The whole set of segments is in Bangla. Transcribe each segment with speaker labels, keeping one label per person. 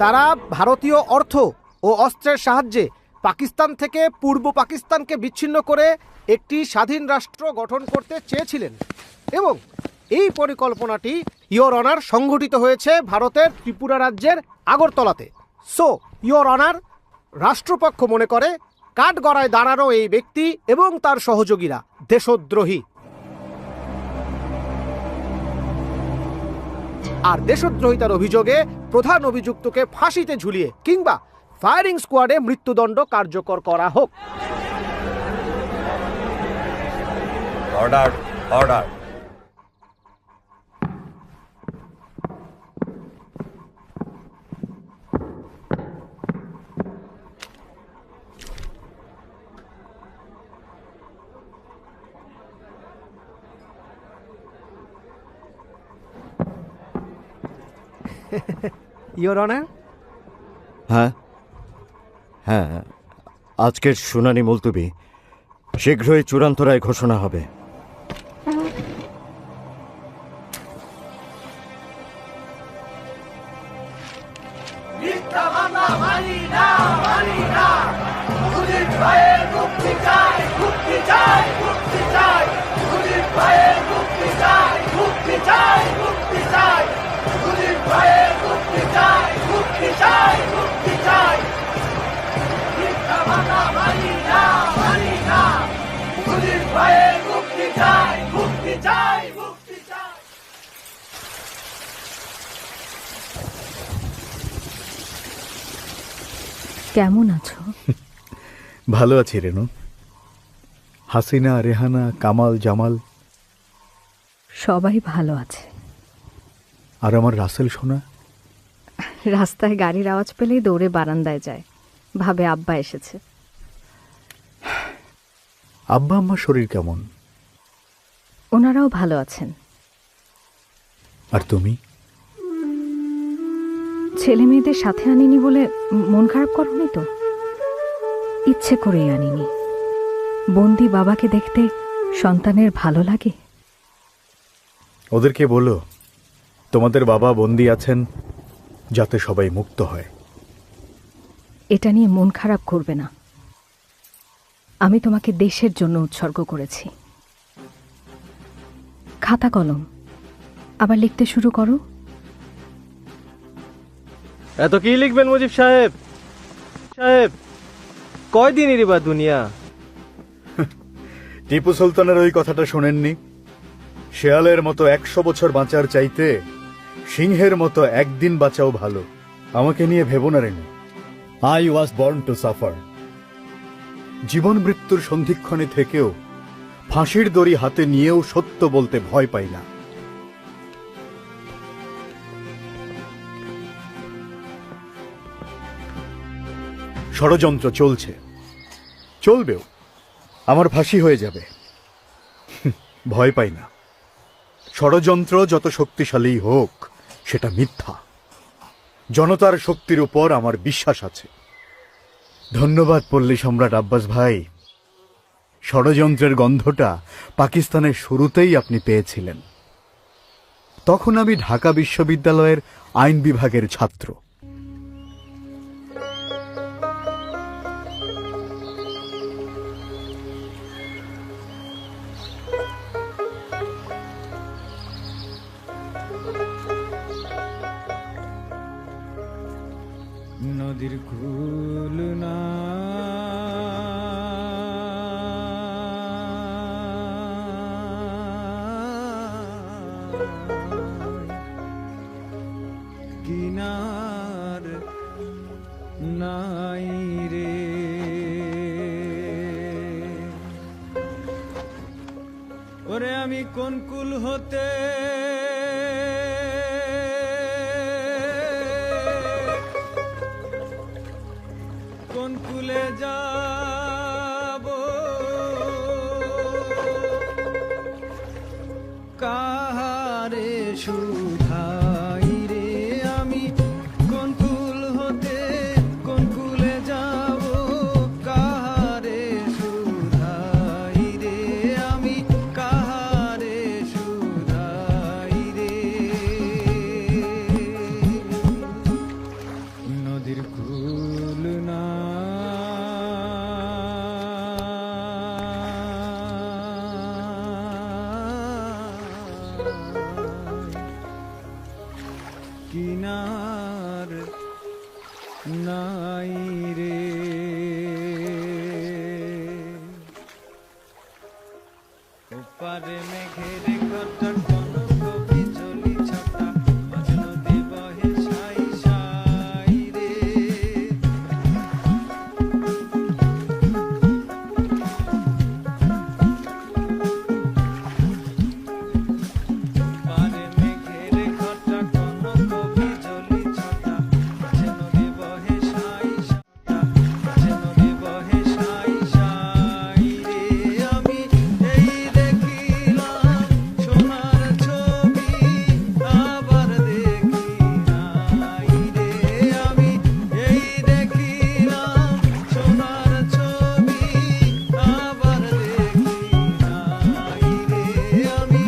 Speaker 1: তারা ভারতীয় অর্থ ও অস্ত্রের সাহায্যে পাকিস্তান থেকে পূর্ব পাকিস্তানকে বিচ্ছিন্ন করে একটি স্বাধীন রাষ্ট্র গঠন করতে চেয়েছিলেন এবং এই পরিকল্পনাটি ইয়োর অনার সংঘটিত হয়েছে ভারতের ত্রিপুরা রাজ্যের আগরতলাতে। সো ইয়োর অনার, রাষ্ট্রপক্ষ মনে করে কাঠগড়ায় দাঁড়ানো এই ব্যক্তি এবং তার সহযোগীরা দেশদ্রোহী। আর দেশদ্রোহিতার অভিযোগে প্রধান অভিযুক্তকে ফাঁসিতে ঝুলিয়ে কিংবা ফায়ারিং স্কোয়াডে মৃত্যুদণ্ড কার্যকর করা হোক।
Speaker 2: Order, order.
Speaker 1: Your honour.
Speaker 3: হ্যাঁ হ্যাঁ, আজকের শুনানি মুলতবি, শীঘ্রই চূড়ান্ত রায় ঘোষণা হবে।
Speaker 4: কেমন আছো?
Speaker 5: ভালো আছি রেনু। হাসিনা, রেহানা, কামাল, জামাল
Speaker 4: সবাই ভালো আছে।
Speaker 5: আর আমার রাসেল সোনা?
Speaker 4: রাস্তায় গাড়ির আওয়াজ পেলেই দৌড়ে বারান্দায় যায়, ভাবে আব্বা এসেছে।
Speaker 5: আব্বা আম্মার শরীর কেমন?
Speaker 4: ওনারাও ভালো আছেন।
Speaker 5: আর তুমি?
Speaker 4: ছেলে মেয়েদের সাথে আনিনি বলে মন খারাপ করনি তো? ইচ্ছে করেই আনিনি। বন্দি বাবাকে দেখতে সন্তানের ভালো লাগে।
Speaker 5: ওদেরকে বলো তোমাদের বাবা বন্দি আছেন, যাতে সবাই মুক্ত হয়।
Speaker 4: এটা নিয়ে মন খারাপ করবে না। আমি তোমাকে দেশের জন্য উৎসর্গ করেছি। খাতা কলম আবার লিখতে শুরু করো।
Speaker 6: এত কি লিখবেন মুজিব সাহেব? সাহেব, কয়দিনেরই বা দুনিয়া?
Speaker 5: টিপু সুলতানের ওই কথাটা শোনেননি? শেয়ালের মতো 100 বছর বাঁচার চাইতে সিংহের মতো একদিন বাঁচাও ভালো। আমাকে নিয়ে ভেবো না Renu. I was born to suffer. জীবন মৃত্যুর সন্ধিক্ষণে থেকেও ফাঁসির দড়ি হাতে নিয়েও সত্য বলতে ভয় পাই না। ষড়যন্ত্র চলছে, চলবেও। আমার ফাঁসি হয়ে যাবে, ভয় পাই না। ষড়যন্ত্র যত শক্তিশালী হোক, সেটা মিথ্যা। জনতার শক্তির উপর আমার বিশ্বাস আছে। ধন্যবাদ পল্লী সম্রাট আব্বাস ভাই। ষড়যন্ত্রের গন্ধটা পাকিস্তানের শুরুতেই আপনি পেয়েছিলেন। তখন আমি ঢাকা বিশ্ববিদ্যালয়ের আইন বিভাগের ছাত্র।
Speaker 7: নদীর কুল না কিনার নাই রে, ওরে আমি কোন কুল হতে কোন কুলে যাব, কাহারে শুধাই রে, আমি কোন কুল হতে কোন কুলে যাব, কাহারে শুধাই রে, আমি কাহারে শুধাই কিনার নাই রে। ওপারে মেঘের ঘটা কনক বিজলি ছটা, মাঝ নদী বহে সাই সাই রে। পারে মেঘের ঘটা কনক বিজলি ছটা, মাঝ নদী বহে সাই সাই, মাঝ নদী বহে সাই সাই রে। আমি এই দেখিলাম সোনার ছবি, আবার দেখি নাই রে। আমি এই দেখিলাম সোনার ছবি, আবার দেখি নাই রে। আমি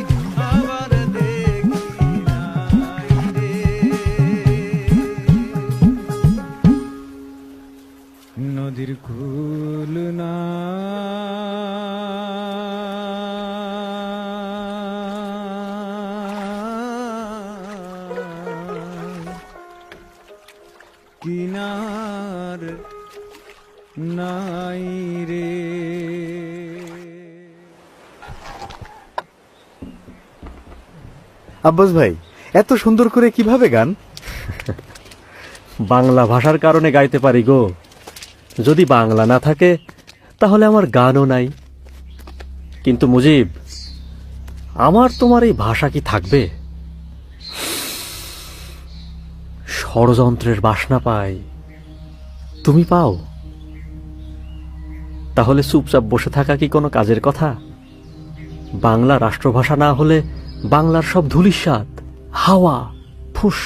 Speaker 7: আবার দেখি নাই রে। নদীর কুল না কিনার নাই রে।
Speaker 5: আব্বাস ভাই, এত সুন্দর করে কিভাবে গান?
Speaker 6: বাংলা ভাষার কারণে গাইতে পারি গো। যদি বাংলা না থাকে তাহলে আমার গানও নাই। কিন্তু মুজিব, আমার তোমার এই ভাষা কি থাকবে? ষড়যন্ত্রের বাসনা পাই, তুমি পাও। তাহলে চুপচাপ বসে থাকা কি কোনো কাজের কথা? বাংলা রাষ্ট্রভাষা না হলে বাংলার সব ধূলিসাৎ, হাওয়া, ফুস।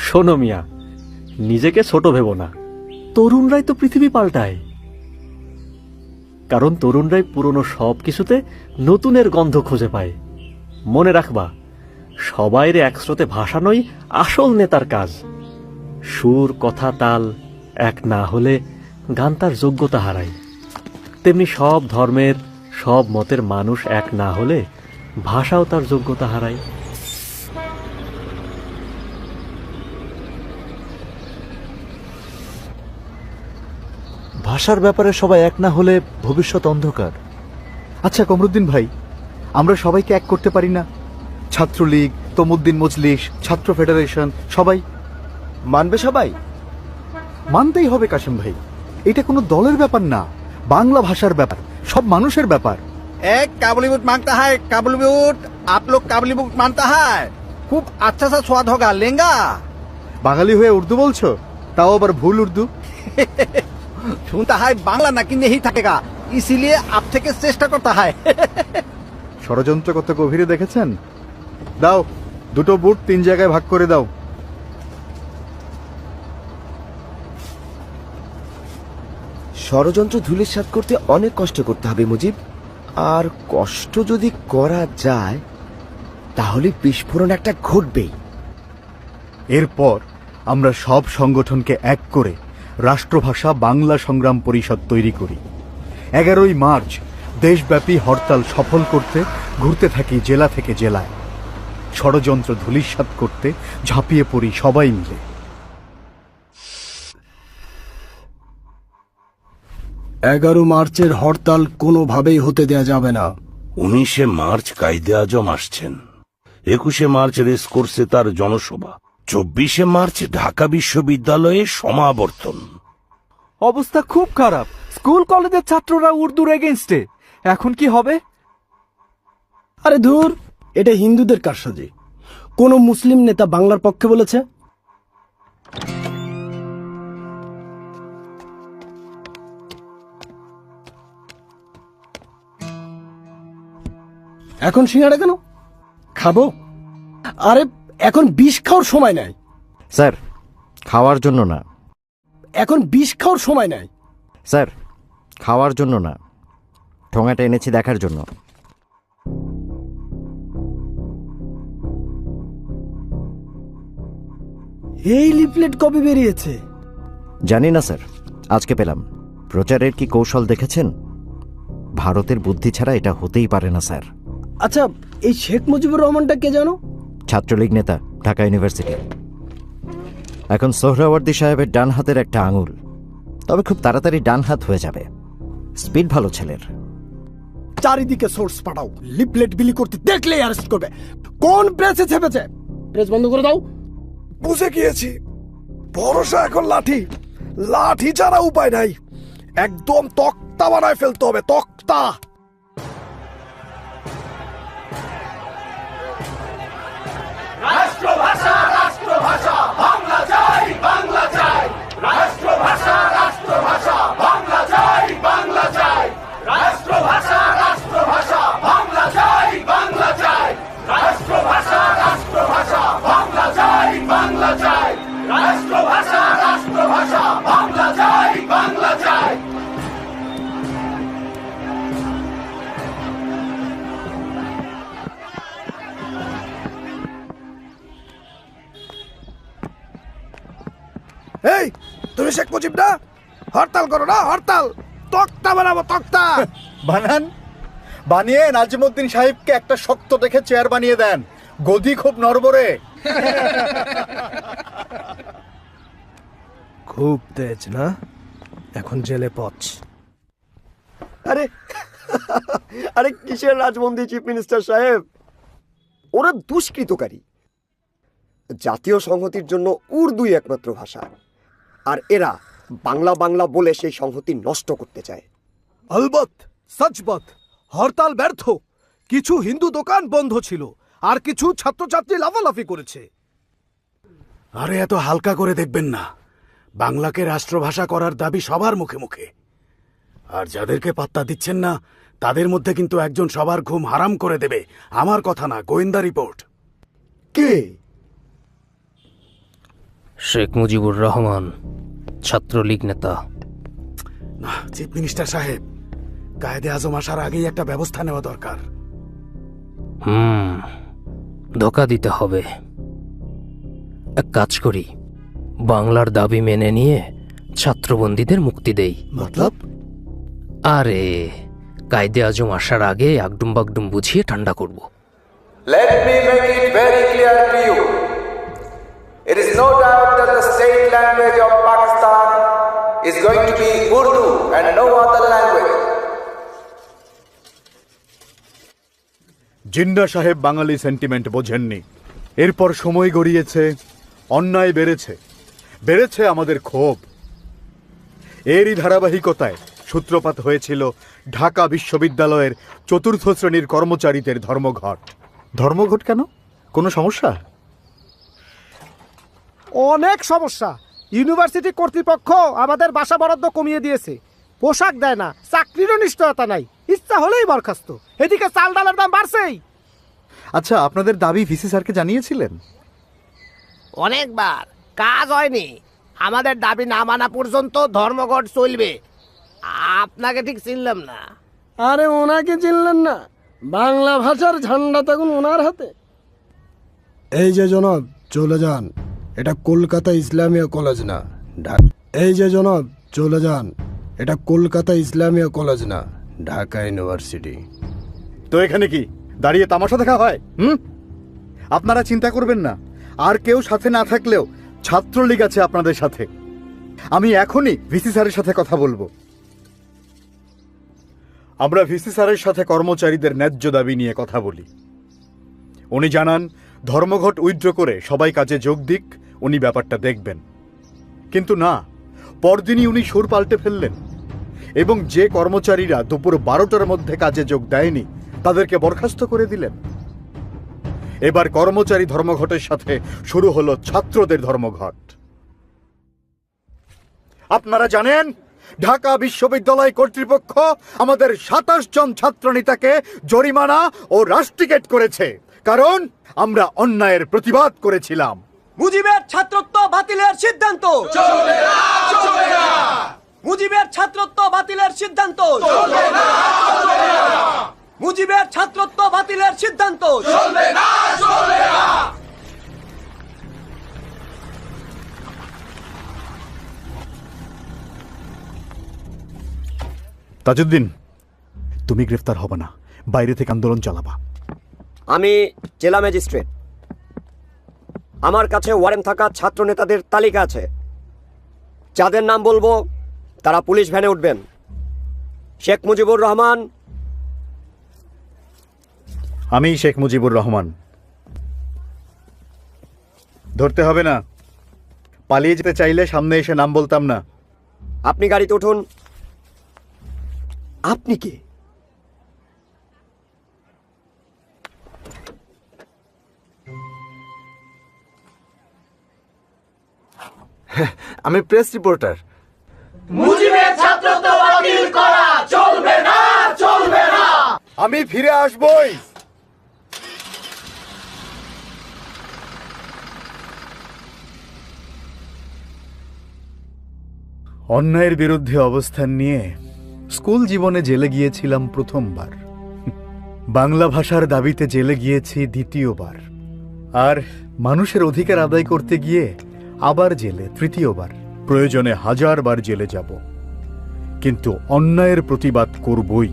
Speaker 6: শোনো মিয়া, নিজেকে ছোট ভেবো না। তরুণরাই তো পৃথিবী পাল্টায়। কারণ তরুণরাই পুরনো সব কিছুতে নতুনের গন্ধ খুঁজে পায়। মনে রাখবা, সবাইরে একস্রোতে ভাসানোই আসল নেতার কাজ। সুর, কথা, তাল এক না হলে গান তার যোগ্যতা হারায়। তেমনি সব ধর্মের, সব মতের মানুষ এক না হলে ভাষাও তার যোগ্যতা হারায়।
Speaker 5: ভাষার ব্যাপারে সবাই এক না হলে ভবিষ্যৎ অন্ধকার। আচ্ছা কমরুদ্দিন ভাই, আমরা সবাইকে এক করতে পারি না? ছাত্রলীগ, তমুদ্দিন মজলিস, ছাত্র ফেডারেশন, সবাই
Speaker 1: মানবে সবাই?
Speaker 5: মানতেই হবে কাশিম ভাই। এটা কোনো দলের ব্যাপার না, বাংলা ভাষার ব্যাপার, সব মানুষের ব্যাপার।
Speaker 1: एक काबुली बुट मांगता है, काबुली बुट। आप लोग काबुली बुट मानता है, खूब अच्छा सा स्वाद होगा, लेंगा?
Speaker 5: বাঙালি হয়ে উর্দু বলছো, তাও আবার ভুল উর্দু।
Speaker 1: सुनता है बांग्ला ना कि नहीं थकेगा, इसीलिए आप থেকে চেষ্টা করতে হয়।
Speaker 5: ষড়যন্ত্র কত গভীরে দেখেছেন? দাও, দুটো বুট 3 জায়গায় ভাগ করে দাও।
Speaker 8: ষড়যন্ত্র ধূলিসাৎ করতে অনেক কষ্ট করতে হবে মুজিব। আর কষ্ট যদি করা যায় তাহলে বিস্ফোরণ একটা ঘটবেই।
Speaker 5: এরপর আমরা সব সংগঠনকে এক করে রাষ্ট্রভাষা বাংলা সংগ্রাম পরিষদ তৈরি করি। 11ই মার্চ দেশব্যাপী হরতাল সফল করতে ঘুরতে থাকি জেলা থেকে জেলায়। ষড়যন্ত্র ধূলিসাৎ করতে ঝাঁপিয়ে পড়ি সবাই মিলে।
Speaker 9: 11 মার্চের হরতাল কোনোভাবেই হতে দেয়া যাবে না।
Speaker 10: 19শে মার্চ কায়দে আজম আসছেন, 21শে মার্চ রেসকোর্সে তার জনসভা, 24শে মার্চ ঢাকা বিশ্ববিদ্যালয়ে সমাবর্তন।
Speaker 7: অবস্থা খুব খারাপ। স্কুল কলেজের ছাত্ররা উর্দুর এগেইনস্টে। এখন কি হবে?
Speaker 9: আরে ধুর, এটা হিন্দুদের কারসাজি। কোন মুসলিম নেতা বাংলার পক্ষে বলেছে? এখন সিঙ্গাড়া কেন খাবো? আরে এখন বিষ খাওয়ার সময় নাই।
Speaker 3: স্যার, খাওয়ার জন্য না।
Speaker 9: এখন বিষ খাওয়ার সময় নাই।
Speaker 3: স্যার, খাওয়ার জন্য না, ঠোঙাটা এনেছি দেখার জন্য।
Speaker 9: এই লিফলেট কবে বেরিয়েছে?
Speaker 3: জানি না স্যার, আজকে পেলাম। প্রচারের কি কৌশল দেখেছেন? ভারতের বুদ্ধি ছাড়া এটা হতেই পারে না স্যার।
Speaker 9: আচ্ছা, এই শেখ মুজিবুর রহমানটা কে জানো?
Speaker 3: ছাত্রলীগ নেতা, ঢাকা ইউনিভার্সিটি। এখন সোহরাওয়ার্দী সাহেবের ডান হাতের একটা আঙুল, তবে খুব তাড়াতাড়ি ডান হাত হয়ে যাবে। স্পিড ভালো ছেলের।
Speaker 9: চারিদিকে সোর্স পাঠাও, লিফলেট বিলি করতে দেখলেই অ্যারেস্ট করবে। কোন প্রেসে ছেপেছে? প্রেস বন্ধ করে দাও।
Speaker 8: বুঝে গিয়েছি, ভরসা এখন লাঠি। লাঠি ছাড়া উপায় নাই, একদম তক্তা বানায় ফেলতে হবে, তক্তা। এই, তুমি শেখ মুজিব না? হরতাল করো না, হরতাল। তক্তা বানাবো, তক্তা।
Speaker 5: বানান, বানিয়ে নাজিমউদ্দিন সাহেবকে একটা শক্ত দেখে চেয়ার বানিয়ে দেন। গদি খুব নড়বড়ে।
Speaker 9: খুব তেজ না? এখন জেলে পচ।
Speaker 8: আরে আরে কিসের রাজবন্দী চিফ মিনিস্টার সাহেব? ওরা দুষ্কৃতকারী। জাতীয় সংহতির জন্য উর্দুই একমাত্র ভাষা, আর এরা বাংলা বাংলা বলে সেই সংহতি নষ্ট করতে চায়।
Speaker 1: আলবত, সচবত, হরতাল ব্যর্থ। কিছু হিন্দু দোকান বন্ধ ছিল, আর কিছু ছাত্রছাত্রী লাফালাফি করেছে।
Speaker 9: আরে এত হালকা করে দেখবেন না। বাংলাকে রাষ্ট্রভাষা করার দাবি সবার মুখে মুখে, আর যাদেরকে পাত্তা দিচ্ছেন না তাদের মধ্যে কিন্তু একজন সবার ঘুম হারাম করে দেবে। আমার কথা না, গোয়েন্দা রিপোর্ট।
Speaker 8: কে?
Speaker 11: শেখ মুজিবুর রহমান, ছাত্রলীগ নেতা।
Speaker 9: না চিফ মিনিস্টার সাহেব, কায়েদে আজম আসার আগেই একটা ব্যবস্থা নেওয়া দরকার।
Speaker 11: ধোকা দিতে হবে। এক কাজ করি, বাংলার দাবি মেনে নিয়ে ছাত্রবন্দীদের মুক্তি দেই।
Speaker 9: মতলব?
Speaker 11: আরে কায়েদে আজম আসার আগে আগডুম বাগডুম বুঝিয়ে ঠান্ডা করব।
Speaker 2: Let me make it very clear to you. It is no doubt that the state language of Pakistan is going to be Urdu and no other language.
Speaker 5: Jinnah সাহেব বাঙালি সেন্টিমেন্ট বোঝেননি। এরপর সময় গড়িয়েছে, অন্যায় বেড়েছে, বেড়েছে আমাদের ক্ষোভ। এরই ধারাবাহিকতায় সূত্রপাত হয়েছিল ঢাকা বিশ্ববিদ্যালয়ের চতুর্থ শ্রেণীর কর্মচারীদের ধর্মঘট। ধর্মঘট কেন? কোনো সমস্যা?
Speaker 1: অনেক সমস্যা। ইউনিভার্সিটি কর্তৃপক্ষ আমাদের বাসা বরাদ্দ কমিয়ে দিয়েছে, পোশাক দেয় না, চাকরিরও নিশ্চয়তা নাই, ইচ্ছা হলেই বরখাস্ত। এদিকে চাল ডালের দাম বাড়ছেই।
Speaker 5: আচ্ছা, আপনাদের দাবি ভিসি স্যারকে জানিয়েছিলেন?
Speaker 1: অনেকবার, কাজ হয়নি। আমাদের দাবি না মানা পর্যন্ত ধর্মঘট চলবে। আপনাকে ঠিক চিনলাম না।
Speaker 9: আরে ওনাকে চিনলেন না? বাংলা ভাষার ঝান্ডা তখন ওনার হাতে। এই যে জনাব, চলে যান। এটা কলকাতা ইসলামিয়া কলেজ না। এই যে জনাব, চলে যান। এটা কলকাতা ইসলামিয়া কলেজ না, ঢাকা ইউনিভার্সিটি।
Speaker 5: তো এখানে কি দাঁড়িয়ে তামাশা দেখা হয়? আপনারা চিন্তা করবেন না, আর কেউ সাথে না থাকলেও ছাত্রলীগ আছে আপনাদের সাথে। আমি এখনই ভিসি স্যারের সাথে কথা বলবো। আমরা ভিসি স্যারের সাথে কর্মচারীদের ন্যায্য দাবি নিয়ে কথা বলি। উনি জানান ধর্মঘট উইথড্র করে সবাই কাজে যোগ দিক, উনি ব্যাপারটা দেখবেন। কিন্তু না, পরদিনই উনি সুর পাল্টে ফেললেন এবং যে কর্মচারীরা দুপুর 12টার মধ্যে কাজে যোগ দেয়নি তাদেরকে বরখাস্ত করে দিলেন। এবার কর্মচারী ধর্মঘটের সাথে শুরু হলো ছাত্রদের ধর্মঘট। আপনারা জানেন ঢাকা বিশ্ববিদ্যালয় কর্তৃপক্ষ আমাদের 27 জন ছাত্রনেতাকে জরিমানা ও রাস্টিকেট করেছে, কারণ আমরা অন্যায়ের প্রতিবাদ করেছিলাম।
Speaker 8: মুজিবের ছাত্রত্ব বাতিলের সিদ্ধান্ত চলবে না, চলবে না। মুজিবের ছাত্রত্ব বাতিলের সিদ্ধান্ত চলবে না, চলবে না। মুজিবের ছাত্রত্ব বাতিলের সিদ্ধান্ত চলবে না, চলবে না।
Speaker 5: তাজউদ্দিন, তুমি গ্রেফতার হবে না, বাইরে থেকে আন্দোলন চালাবা।
Speaker 8: আমি জেলা ম্যাজিস্ট্রেট, আমার কাছে ওয়ারেন্ট থাকা ছাত্র নেতাদের তালিকা আছে। যাদের নাম বলবো তারা পুলিশ ভ্যানে উঠবেন। শেখ মুজিবুর রহমান।
Speaker 5: আমি শেখ মুজিবুর রহমান। ধরতে হবে না, পালিয়ে যেতে চাইলে সামনে এসে নাম বলতাম না।
Speaker 8: আপনি গাড়িতে উঠুন। আপনি কে?
Speaker 2: আমি প্রেস রিপোর্টার।
Speaker 5: আমি ফিরে আসবই। অন্যায়ের বিরুদ্ধে অবস্থান নিয়ে স্কুল জীবনে জেলে গিয়েছিলাম প্রথমবার, বাংলা ভাষার দাবিতে জেলে গিয়েছি দ্বিতীয়বার, আর মানুষের অধিকার আদায় করতে গিয়ে আবার জেলে তৃতীয়বার। প্রয়োজনে 1000 বার জেলে যাব, কিন্তু অন্যায়ের প্রতিবাদ করবই।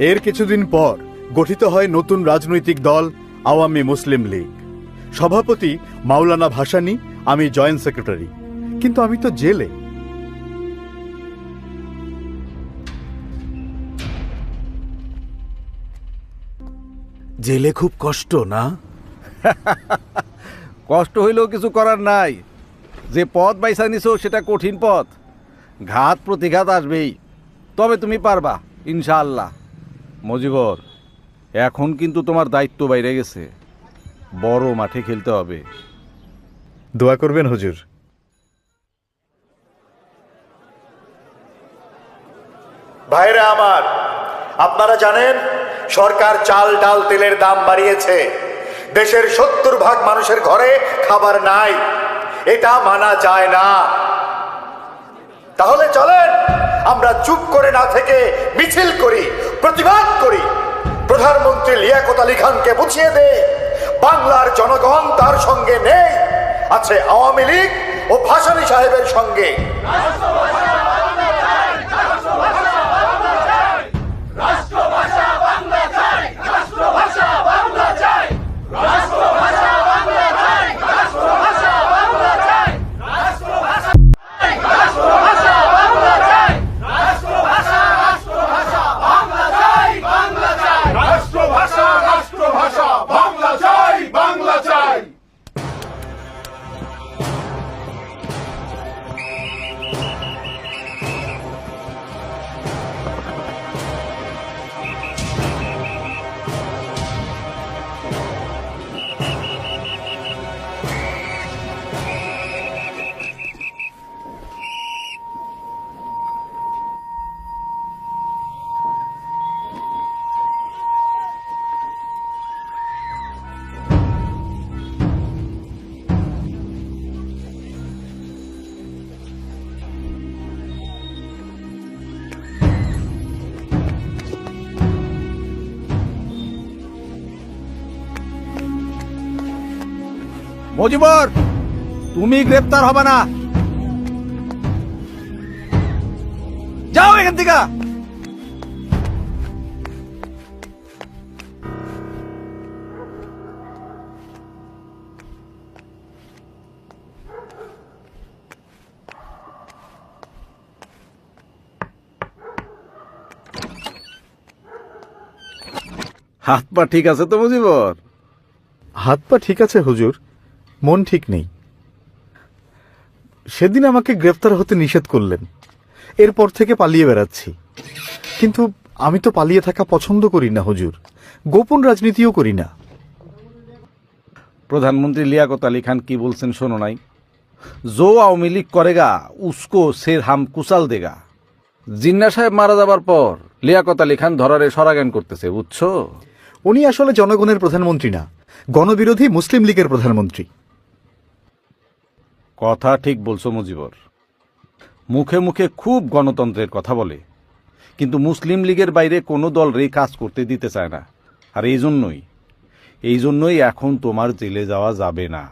Speaker 5: এর কিছুদিন পর গঠিত হয় নতুন রাজনৈতিক দল আওয়ামী মুসলিম লীগ। সভাপতি মাওলানা ভাসানী, আমি জয়েন্ট সেক্রেটারি। কিন্তু আমি তো জেলে।
Speaker 12: জেলে খুব কষ্ট না?
Speaker 13: কষ্ট হইলেও কিছু করার নাই। যে পথ বাইসা নিছো সেটা কঠিন পথ, ঘাত প্রতিঘাত আসবেই, তবে তুমি পারবা ইনশাআল্লাহ। মজিবর, এখন কিন্তু তোমার দায়িত্ব বাইরে গেছে, বড় মাঠে খেলতে হবে।
Speaker 5: দোয়া করবেন হুজুর।
Speaker 14: ভাইরা আমার, আপনারা জানেন সরকার চাল ডাল তেলের দাম বাড়িয়েছে। দেশের 70% মানুষের ঘরে খাবার নাই। এটা মানা যায় না। তাহলে চলেন আমরা চুপ করে না থেকে মিছিল করি, প্রতিবাদ করি। প্রধানমন্ত্রী লিয়াকত আলী খানকে বুঝিয়ে দে বাংলার জনগণ তার সঙ্গে নেই, আছে আওয়ামী লীগ ও ভাসানী সাহেবের সঙ্গে।
Speaker 13: মজিবর, তুমি গ্রেপ্তার হবে না, যাও এখান থেকে। হাত পা ঠিক আছে তো মজিবর?
Speaker 5: হাত পা ঠিক আছে হুজুর, মন ঠিক নেই। সেদিন আমাকে গ্রেফতার হতে নিষেধ করলেন, এরপর থেকে পালিয়ে বেড়াচ্ছি। কিন্তু আমি তো পালিয়ে থাকা পছন্দ করি না হুজুর, গোপন রাজনীতিও করি না।
Speaker 13: প্রধানমন্ত্রী লিয়াকত আলী খান কি বলছেন শোনো নাই? জো আওয়ামী লীগ করেগা উসকো সের হাম কুচাল দেগা। জিন্না সাহেব মারা যাবার পর লিয়াকত আলী খান ধরারে সরাগান করতেছে, বুঝছো?
Speaker 5: উনি আসলে জনগণের প্রধানমন্ত্রী না, গণবিরোধী মুসলিম লীগের প্রধানমন্ত্রী।
Speaker 13: কথা ঠিক বলছো মজিবর, মুখে মুখে খুব গণতন্ত্রের কথা বলে, কিন্তু মুসলিম লীগের বাইরে কোনো দলরে কাজ করতে দিতে চায় না। আর এই জন্যই এখন তোমার জেলে যাওয়া যাবে না।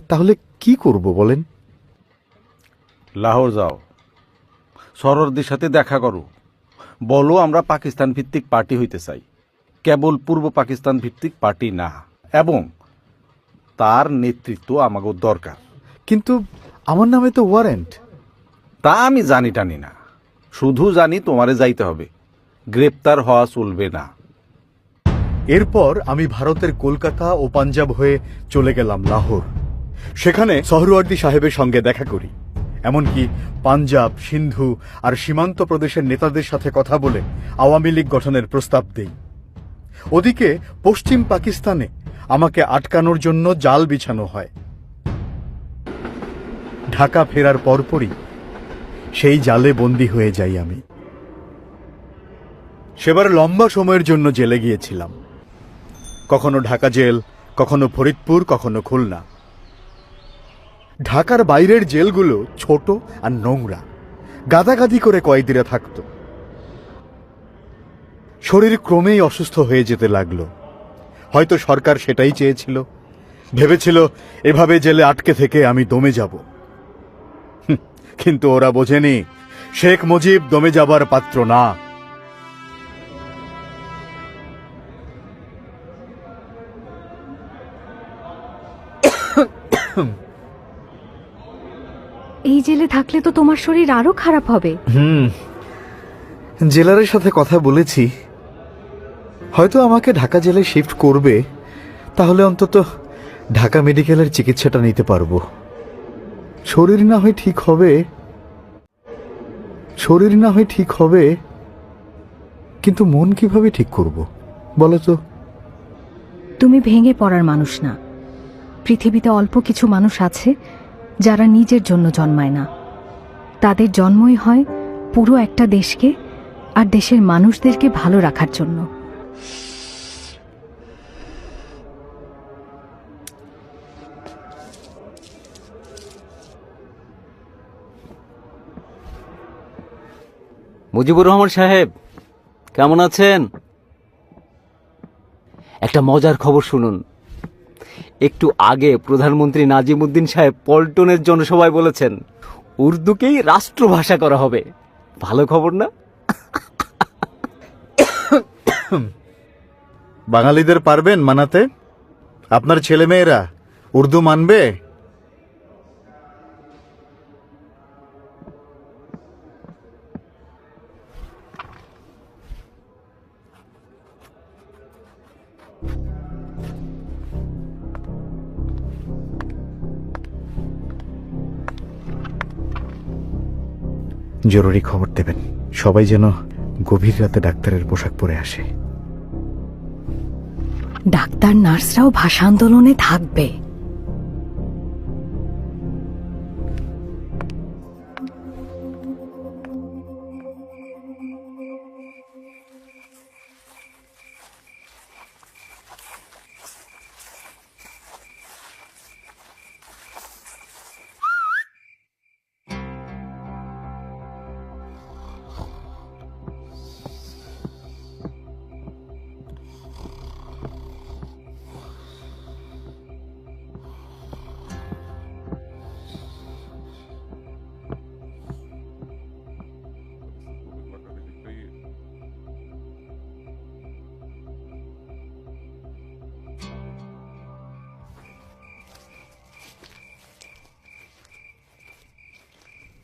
Speaker 5: তাহলে কি করব বলেন?
Speaker 13: লাহোর যাও, সরোয়ারদের সাথে দেখা করো, বলো আমরা পাকিস্তান ভিত্তিক পার্টি হইতে চাই, কেবল পূর্ব পাকিস্তান ভিত্তিক পার্টি না। এবং তার নেতৃত্ব আমাকে দরকার।
Speaker 5: কিন্তু আমার নামে তো ওয়ারেন্ট।
Speaker 13: তা আমি জানি টানি না, শুধু জানি তোমারে যাইতে হবে, গ্রেপ্তার হওয়া চলবে না।
Speaker 5: এরপর আমি ভারতের কলকাতা ও পাঞ্জাব হয়ে চলে গেলাম লাহোর। সেখানে সোহরাওয়ার্দী সাহেবের সঙ্গে দেখা করি। এমনকি পাঞ্জাব, সিন্ধু আর সীমান্ত প্রদেশের নেতাদের সাথে কথা বলে আওয়ামী লীগ গঠনের প্রস্তাব দেই। ওদিকে পশ্চিম পাকিস্তানে আমাকে আটকানোর জন্য জাল বিছানো হয়। ঢাকা ফেরার পরপরই সেই জালে বন্দী হয়ে যাই আমি। সেবার লম্বা সময়ের জন্য জেলে গিয়েছিলাম, কখনো ঢাকা জেল, কখনো ফরিদপুর, কখনো খুলনা। ঢাকার বাইরের জেলগুলো ছোট আর নোংরা, গাদাগাদি করে কয়েদিরা থাকত। শরীর ক্রমেই অসুস্থ হয়ে যেতে লাগলো। হয়তো সরকার সেটাই চেয়েছিল, ভেবেছিল এভাবে জেলে আটকে থেকে আমি দমে যাব। কিন্তু ওরা বোঝেনি শেখ মুজিব দমে যাবার পাত্র না।
Speaker 4: এই জেলে থাকলে তো তোমার শরীর আরো খারাপ হবে।
Speaker 5: জেলারের সাথে কথা বলেছি, হয়তো আমাকে ঢাকা জেলে শিফট করবে, তাহলে অন্তত ঢাকা মেডিকেলের চিকিৎসাটা নিতে পারবো। শরীর না হয় ঠিক হবে, কিন্তু মন কিভাবে ঠিক করব বলো তো?
Speaker 4: তুমি ভেঙে পড়ার মানুষ না। পৃথিবীতে অল্প কিছু মানুষ আছে যারা নিজের জন্য জন্মায় না, তাদের জন্মই হয় পুরো একটা দেশকে আর দেশের মানুষদেরকে ভালো রাখার জন্য।
Speaker 15: মুজিবুর রহমান সাহেব, কেমন আছেন? একটা মজার খবর শুনুন। একটু আগে প্রধানমন্ত্রী নাজিমউদ্দিন সাহেব পল্টনের জনসভায় বলেছেন উর্দুকেই রাষ্ট্রভাষা করা হবে। ভালো খবর না?
Speaker 5: বাঙালিদের পারবেন মানাতে? আপনার ছেলেমেয়েরা উর্দু মানবে? জরুরি খবর দেবেন, সবাই যেন গভীর রাতে ডাক্তারের পোশাক পরে আসে।
Speaker 4: ডাক্তার নার্সরাও ভাষা আন্দোলনে থাকবে।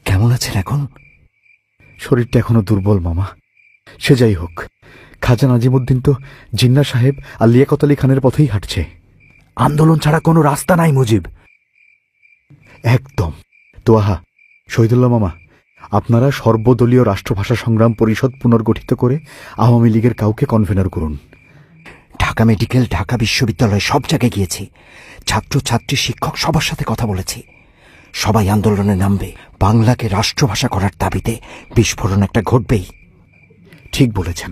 Speaker 3: কেমন আছেন এখন?
Speaker 5: শরীরটা এখনো দুর্বল মামা। সে যাই হোক, খাজা নাজিমউদ্দিন তো জিন্না সাহেব আর লিয়াকত আলী খানের পথেই হাঁটছে।
Speaker 12: আন্দোলন ছাড়া কোনো রাস্তা নাই মুজিব।
Speaker 5: একদম। তো আহা, শহীদুল্লাহ মামা, আপনারা সর্বদলীয় রাষ্ট্রভাষা সংগ্রাম পরিষদ পুনর্গঠিত করে আওয়ামী লীগের কাউকে কনভেনার করুন।
Speaker 3: ঢাকা মেডিকেল, ঢাকা বিশ্ববিদ্যালয় সব জায়গায় গিয়েছি, ছাত্র ছাত্রী শিক্ষক সবার সাথে কথা বলেছি। সবাই আন্দোলনে নামবে। বাংলাকে রাষ্ট্রভাষা করার দাবিতে বিস্ফোরণ একটা ঘটবেই।
Speaker 5: ঠিক বলেছেন।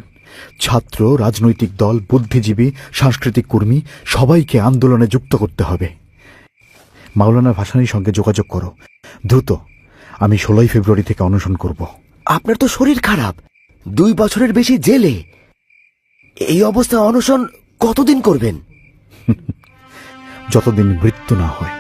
Speaker 5: ছাত্র, রাজনৈতিক দল, বুদ্ধিজীবী, সাংস্কৃতিক কর্মী সবাইকে আন্দোলনে যুক্ত করতে হবে। মাওলানা ভাসানীর সঙ্গে যোগাযোগ করো দ্রুত। আমি 16 ফেব্রুয়ারি থেকে অনশন করব।
Speaker 12: আপনার তো শরীর খারাপ, 2 বছরের বেশি জেলে, এই অবস্থায় অনশন কতদিন করবেন?
Speaker 5: যতদিন মৃত্যু না হয়।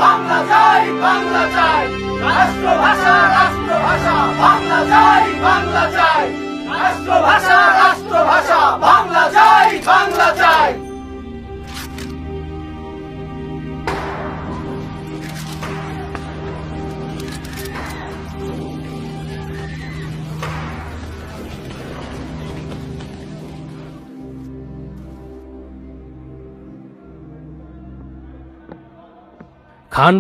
Speaker 16: বাংলা চাই, বাংলা চাই, রাষ্ট্রভাষা, রাষ্ট্রভাষা, বাংলা চাই, বাংলা চাই, রাষ্ট্রভাষা, রাষ্ট্রভাষা, বাংলা চাই, বাংলা চাই।
Speaker 11: খান